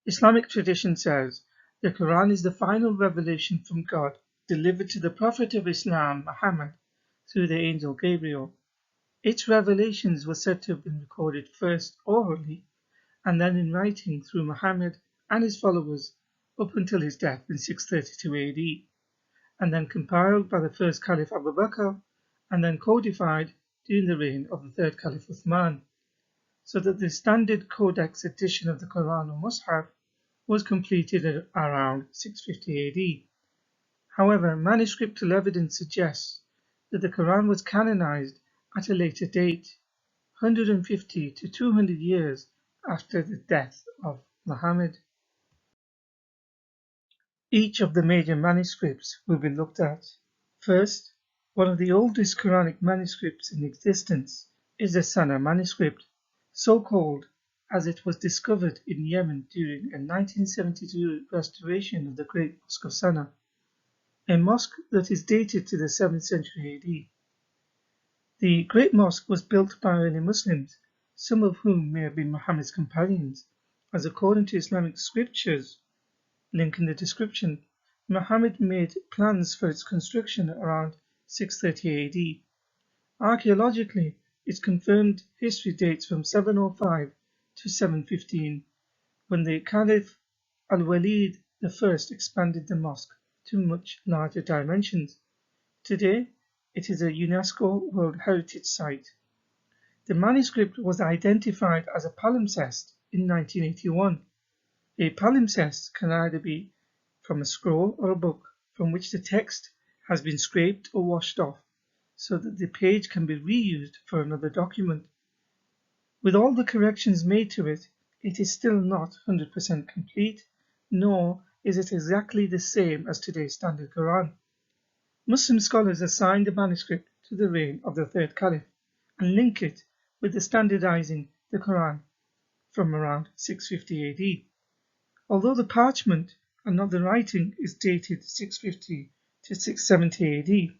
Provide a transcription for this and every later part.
Islamic tradition says the Quran is the final revelation from God delivered to the Prophet of Islam, Muhammad, through the angel Gabriel. Its revelations were said to have been recorded first orally and then in writing through Muhammad and his followers up until his death in 632 AD, and then compiled by the first Caliph Abu Bakr and then codified during the reign of the third Caliph Uthman, so that the standard codex edition of the Quran or Mus'haf was completed at around 650 AD. However, manuscriptural evidence suggests that the Quran was canonized at a later date, 150 to 200 years after the death of Muhammad. Each of the major manuscripts will be looked at. First, one of the oldest Quranic manuscripts in existence is the Sana manuscript, so called as it was discovered in Yemen during a 1972 restoration of the Great Mosque of Sana, a mosque that is dated to the 7th century AD. The Great Mosque was built by early Muslims, some of whom may have been Muhammad's companions, as according to Islamic scriptures, link in the description, Muhammad made plans for its construction around 630 AD. Archaeologically, its confirmed history dates from 705 to 715, when the Caliph Al-Walid I expanded the mosque to much larger dimensions. Today, it is a UNESCO World Heritage Site. The manuscript was identified as a palimpsest in 1981. A palimpsest can either be from a scroll or a book from which the text has been scraped or washed off, so that the page can be reused for another document. With all the corrections made to it, it is still not 100% complete, nor is it exactly the same as today's standard Quran. Muslim scholars assign the manuscript to the reign of the third Caliph and link it with the standardizing the Quran from around 650 AD. Although the parchment and not the writing is dated 650 to 670 AD,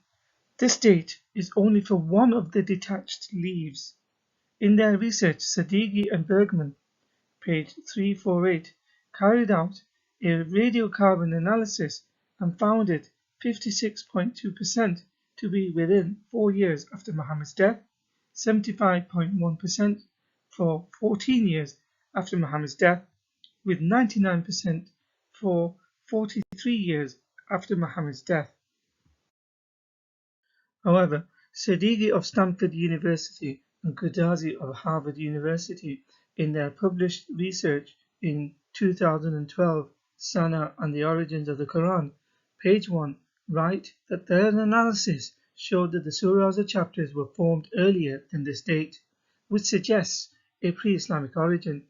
this date is only for one of the detached leaves. In their research, Sadeghi and Bergman, page 348, carried out a radiocarbon analysis and found it 56.2% to be within 4 years after Muhammad's death, 75.1% for 14 years after Muhammad's death, with 99% for 43 years after Muhammad's death. However, Sadeghi of Stanford University and Kudazi of Harvard University, in their published research in 2012, Sana and the Origins of the Quran, page 1, write that their analysis showed that the surahs or chapters were formed earlier than this date, which suggests a pre-Islamic origin.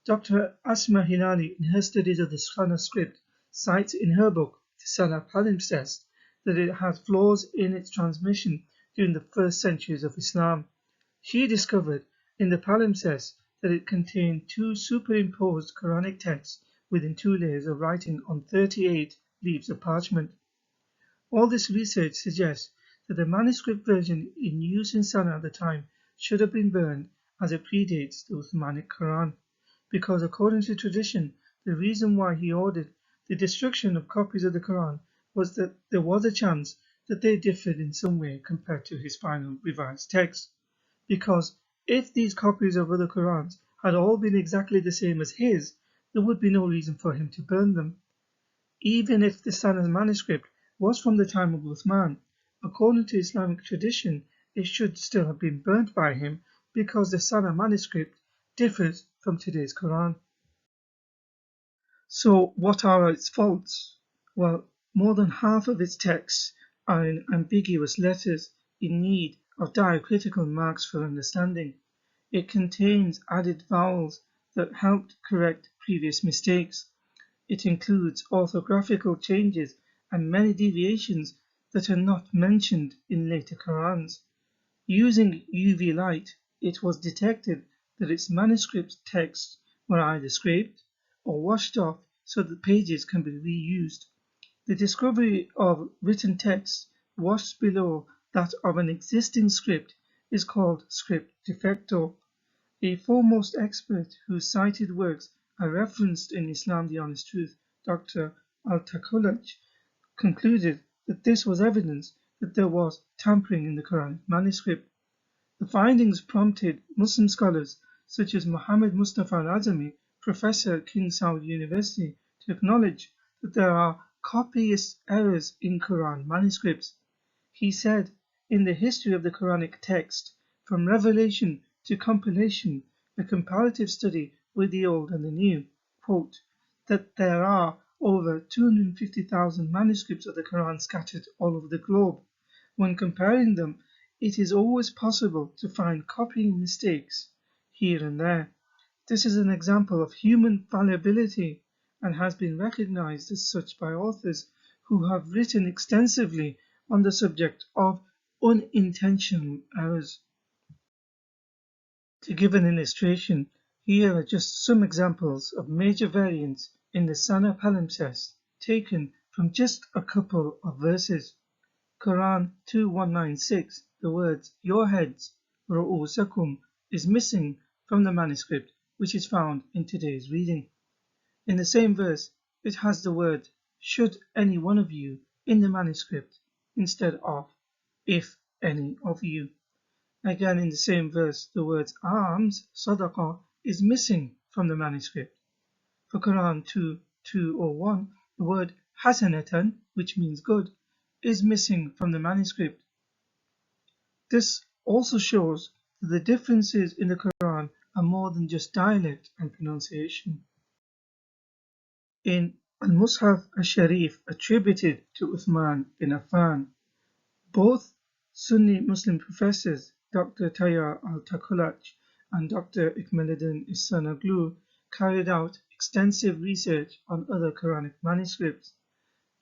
Dr. Asma Hilali, in her studies of the Sana script, cites in her book, The Sana Palimpsest, that it has flaws in its transmission during the first centuries of Islam. She discovered in the palimpsest that it contained 2 superimposed Quranic texts within 2 layers of writing on 38 leaves of parchment. All this research suggests that the manuscript version in use in Sana at the time should have been burned, as it predates the Uthmanic Quran, because according to tradition, the reason why he ordered the destruction of copies of the Quran was that there was a chance that they differed in some way compared to his final revised text. Because if these copies of other Qurans had all been exactly the same as his, there would be no reason for him to burn them. Even if the Sana manuscript was from the time of Uthman, according to Islamic tradition, it should still have been burnt by him because the Sana manuscript differs from today's Quran. So what are its faults? Well, more than half of its texts are in ambiguous letters in need of diacritical marks for understanding. It contains added vowels that helped correct previous mistakes. It includes orthographical changes and many deviations that are not mentioned in later Qurans. Using UV light, it was detected that its manuscript texts were either scraped or washed off so that pages can be reused. The discovery of written texts washed below that of an existing script is called script defecto. A foremost expert who cited works I referenced in Islam the Honest Truth, Dr. Al-Takulaj concluded that this was evidence that there was tampering in the Quranic manuscript. The findings prompted Muslim scholars such as Muhammad Mustafa Al-Azami, professor at King Saud University, to acknowledge that there are copyist errors in Quran manuscripts. He said, in the history of the Quranic text, from revelation to compilation, a comparative study with the Old and the New, quote, that there are over 250,000 manuscripts of the Quran scattered all over the globe. When comparing them, it is always possible to find copying mistakes here and there. This is an example of human fallibility and has been recognized as such by authors who have written extensively on the subject of unintentional errors. To give an illustration, here are just some examples of major variants in the Sana palimpsest taken from just a couple of verses. Quran 2196, the words your heads, ru'usakum, is missing from the manuscript which is found in today's reading. In the same verse, it has the word should any one of you in the manuscript instead of if any of you. Again, in the same verse, the words arms, sadaqah, is missing from the manuscript. For Quran 2:201, the word hasanatan, which means good, is missing from the manuscript. This also shows that the differences in the Quran are more than just dialect and pronunciation. In Al-Mushaf al-Sharif attributed to Uthman bin Affan, both Sunni Muslim professors Dr. Tayyar al-Takulaj and Dr. Ikmaluddin Ihsanoglu carried out extensive research on other Quranic manuscripts.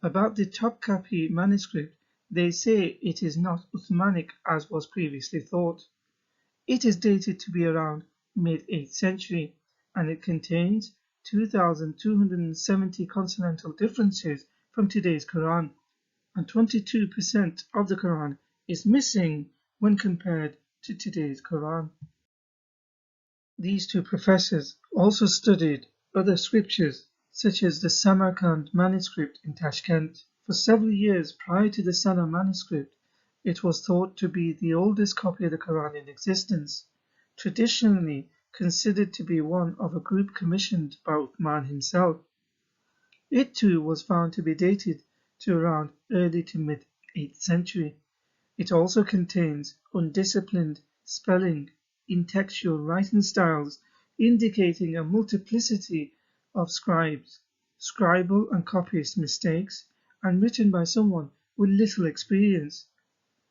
About the Topkapi manuscript, they say it is not Uthmanic as was previously thought. It is dated to be around mid-8th century, and it contains 2,270 consonantal differences from today's Quran, and 22% of the Quran is missing when compared to today's Quran. These two professors also studied other scriptures such as the Samarkand manuscript in Tashkent. For several years prior to the Sana manuscript, it was thought to be the oldest copy of the Quran in existence, traditionally considered to be one of a group commissioned by Uthman himself. It too was found to be dated to around early to mid-8th century. It also contains undisciplined spelling in textual writing styles, indicating a multiplicity of scribes, scribal and copyist mistakes, and written by someone with little experience.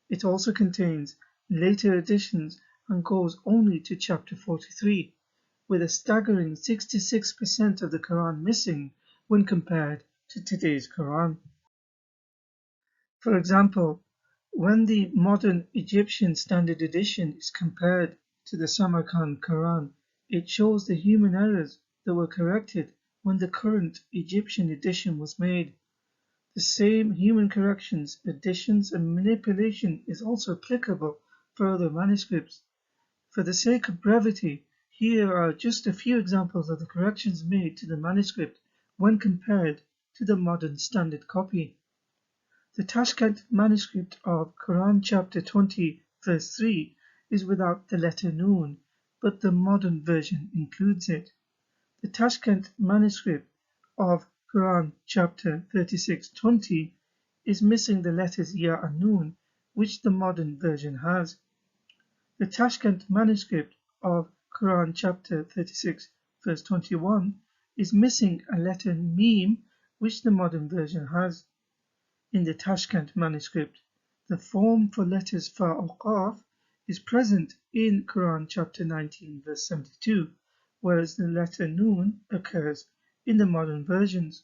It also contains later additions and goes only to chapter 43, with a staggering 66% of the Quran missing when compared to today's Quran. For example, when the modern Egyptian Standard Edition is compared to the Samarkand Quran, it shows the human errors that were corrected when the current Egyptian edition was made. The same human corrections, additions, and manipulation is also applicable for other manuscripts. For the sake of brevity, here are just a few examples of the corrections made to the manuscript when compared to the modern standard copy. The Tashkent manuscript of Quran chapter 20 verse 3 is without the letter Noon, but the modern version includes it. The Tashkent manuscript of Quran chapter 36:20 is missing the letters Ya and Noon, which the modern version has. The Tashkent manuscript of Quran chapter 36 verse 21 is missing a letter Mim, which the modern version has. In the Tashkent manuscript, the form for letters Fa or Qaf is present in Quran chapter 19 verse 72, whereas the letter Noon occurs in the modern versions.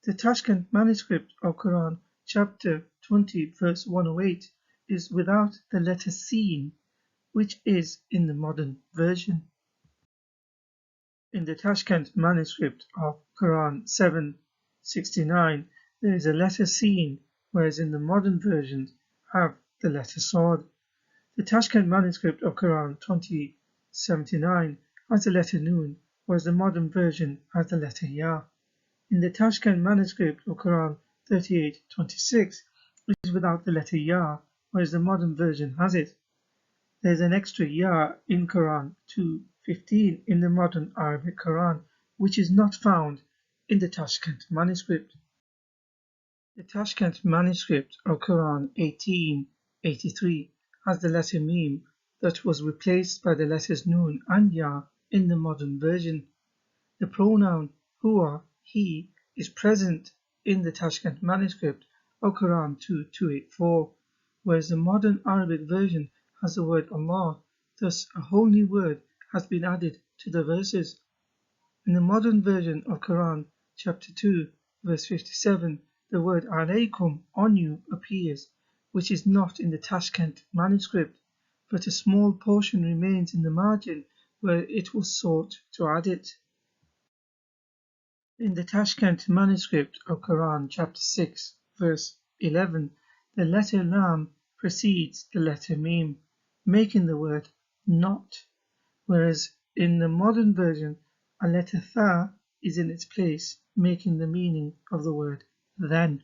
The Tashkent manuscript of Quran chapter 20 verse 108 is without the letter Sin, which is in the modern version. In the Tashkent manuscript of Quran 769, there is a letter Sin, whereas in the modern versions have the letter Sod. The Tashkent manuscript of Quran 2079 has the letter Noon, whereas the modern version has the letter Ya. In the Tashkent manuscript of Quran 38:26, it is without the letter Ya, whereas the modern version has it. There is an extra Ya in Quran 2:15 in the modern Arabic Quran, which is not found in the Tashkent manuscript. The Tashkent manuscript of Quran 1883 has the letter Mim that was replaced by the letters Nun and Ya in the modern version. The pronoun huwa, he, is present in the Tashkent manuscript of Quran 2:284, whereas the modern Arabic version has the word Allah, thus a whole new word has been added to the verses. In the modern version of Quran chapter 2 verse 57, the word alaykum, on you, appears, which is not in the Tashkent manuscript, but a small portion remains in the margin where it was sought to add it. In the Tashkent manuscript of Quran chapter 6 verse 11, the letter Lam precedes the letter Mim, making the word not, whereas in the modern version a letter Tha is in its place, making the meaning of the word then.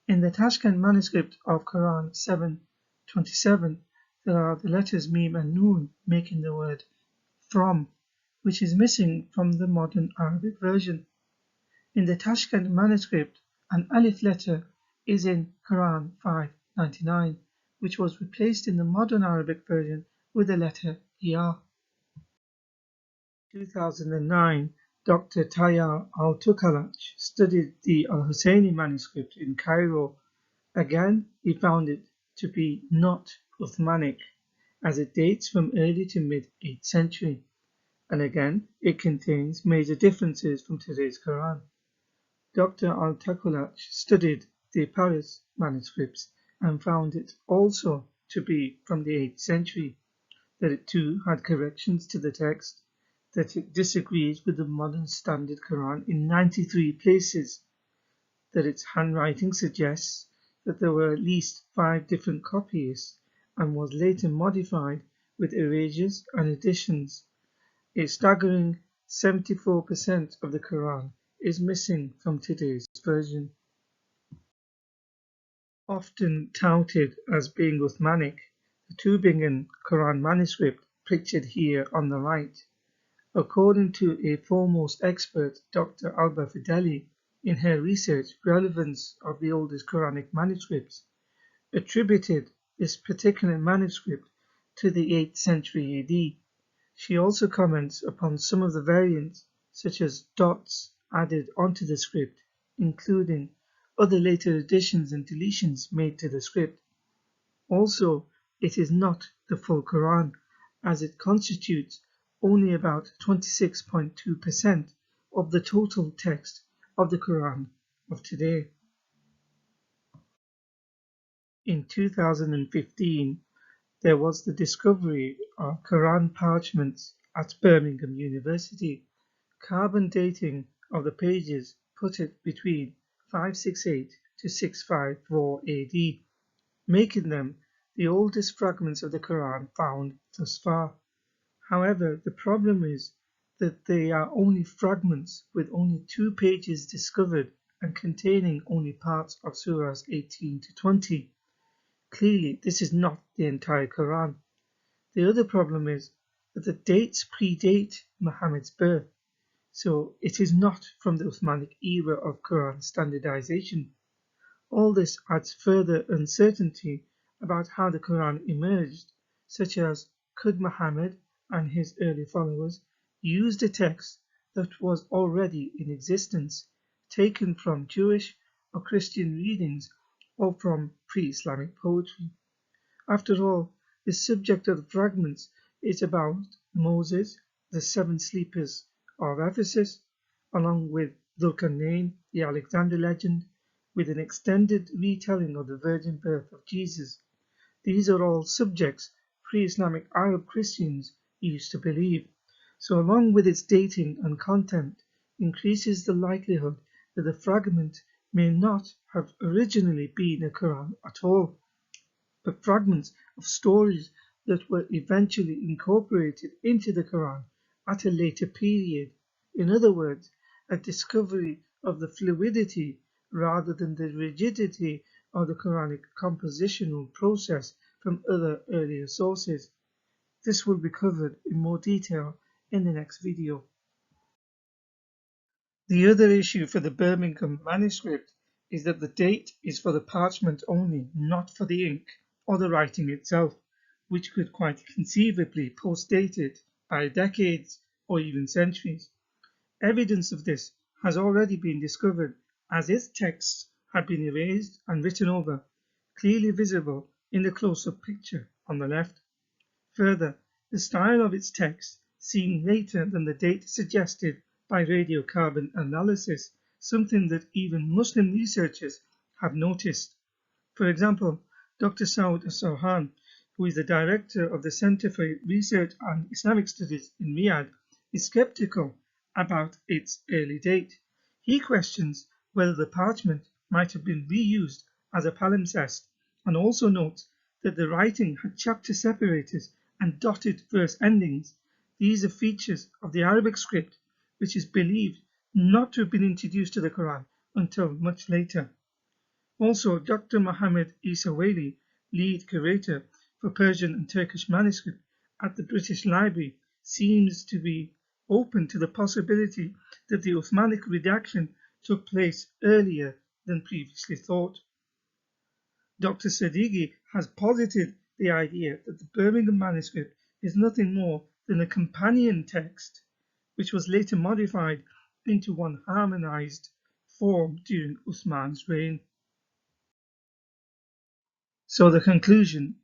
In the Tashkent manuscript of Quran 7:27, there are the letters Mim and Nun, making the word from, which is missing from the modern Arabic version. In the Tashkent manuscript, an alif letter is in Quran 5:99, which was replaced in the modern Arabic version with the letter Ya. In 2009, Dr. Tayyar Al-Tukalach studied the Al-Husseini manuscript in Cairo. Again, he found it to be not Uthmanic, as it dates from early to mid-8th century, and again, it contains major differences from today's Quran. Dr. Al-Tukalach studied the Paris manuscripts and found it also to be from the 8th century, that it too had corrections to the text, that it disagrees with the modern standard Quran in 93 places, that its handwriting suggests that there were at least 5 different copies and was later modified with erasures and additions. A staggering 74% of the Quran is missing from today's version. Often touted as being Uthmanic, the Tübingen Quran manuscript pictured here on the right, according to a foremost expert, Dr. Alba Fideli, in her research relevance of the oldest Quranic manuscripts, attributed this particular manuscript to the 8th century AD. She also comments upon some of the variants, such as dots added onto the script, including other later additions and deletions made to the script. Also, it is not the full Quran, as it constitutes only about 26.2% of the total text of the Quran of today. In 2015, there was the discovery of Quran parchments at Birmingham University. Carbon dating of the pages put it between 568 to 654 AD, making them the oldest fragments of the Quran found thus far. However, the problem is that they are only fragments with only 2 pages discovered and containing only parts of surahs 18 to 20. Clearly, this is not the entire Quran. The other problem is that the dates predate Muhammad's birth, so it is not from the Uthmanic era of Quran standardization. All this adds further uncertainty about how the Quran emerged, such as could Muhammad and his early followers use a text that was already in existence, taken from Jewish or Christian readings or from pre-Islamic poetry. After all, the subject of the fragments is about Moses, the 7 sleepers of Ephesus, along with Dhul-Qarnayn, the Alexander legend, with an extended retelling of the virgin birth of Jesus. These are all subjects pre-Islamic Arab Christians used to believe, so along with its dating and content increases the likelihood that the fragment may not have originally been a Quran at all, but fragments of stories that were eventually incorporated into the Quran at a later period. In other words, a discovery of the fluidity rather than the rigidity of the Quranic compositional process from other earlier sources. This will be covered in more detail in the next video. The other issue for the Birmingham manuscript is that the date is for the parchment only, not for the ink or the writing itself, which could quite conceivably post-date it by decades or even centuries. Evidence of this has already been discovered, as its texts have been erased and written over, clearly visible in the close-up picture on the left. Further, the style of its text, seen later than the date suggested by radiocarbon analysis, something that even Muslim researchers have noticed. For example, Dr. Saud Sohan, who is the director of the Center for Research and Islamic Studies in Riyadh, is skeptical about its early date. He questions whether the parchment might have been reused as a palimpsest, and also notes that the writing had chapter separators and dotted verse endings. These are features of the Arabic script, which is believed not to have been introduced to the Quran until much later. Also, Dr. Mohammed Isawali, lead curator for Persian and Turkish manuscript at the British Library, seems to be open to the possibility that the Uthmanic redaction took place earlier than previously thought. Dr. Sadeghi has posited the idea that the Birmingham manuscript is nothing more than a companion text, which was later modified into one harmonized form during Uthman's reign. So the conclusion: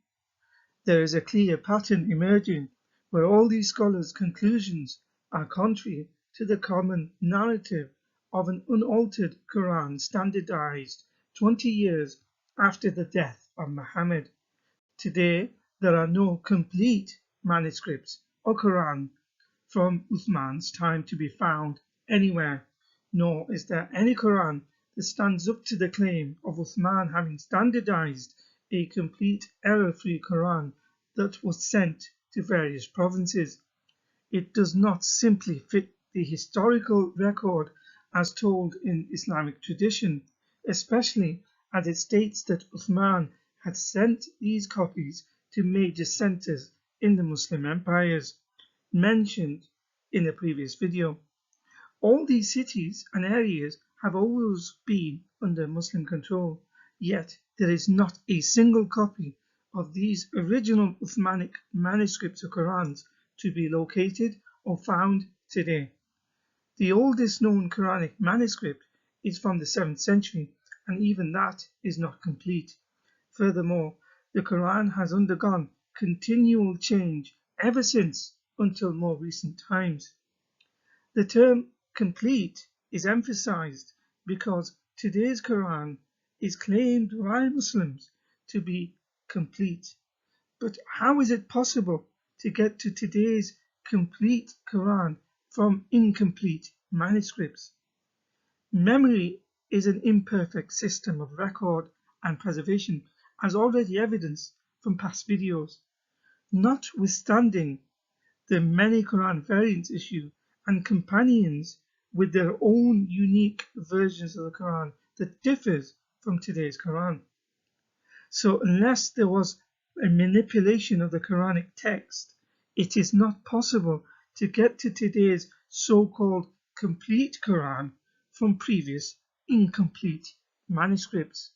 there is a clear pattern emerging where all these scholars' conclusions are contrary to the common narrative of an unaltered Quran standardized 20 years after the death of Muhammad. Today, there are no complete manuscripts or Quran from Uthman's time to be found anywhere, nor is there any Quran that stands up to the claim of Uthman having standardized a complete error-free Quran that was sent to various provinces. It does not simply fit the historical record as told in Islamic tradition, especially as it states that Uthman had sent these copies to major centers in the Muslim empires, mentioned in a previous video. All these cities and areas have always been under Muslim control, yet there is not a single copy of these original Uthmanic manuscripts of Qurans to be located or found today. The oldest known Quranic manuscript is from the 7th century, and even that is not complete. Furthermore, the Quran has undergone continual change ever since until more recent times. The term complete is emphasized because today's Quran is claimed by Muslims to be complete. But how is it possible to get to today's complete Quran from incomplete manuscripts? Memory is an imperfect system of record and preservation, as already evidenced from past videos. Notwithstanding the many Quran variants issue and companions with their own unique versions of the Quran that differs from today's Quran. So unless there was a manipulation of the Quranic text, it is not possible to get to today's so-called complete Quran from previous incomplete manuscripts.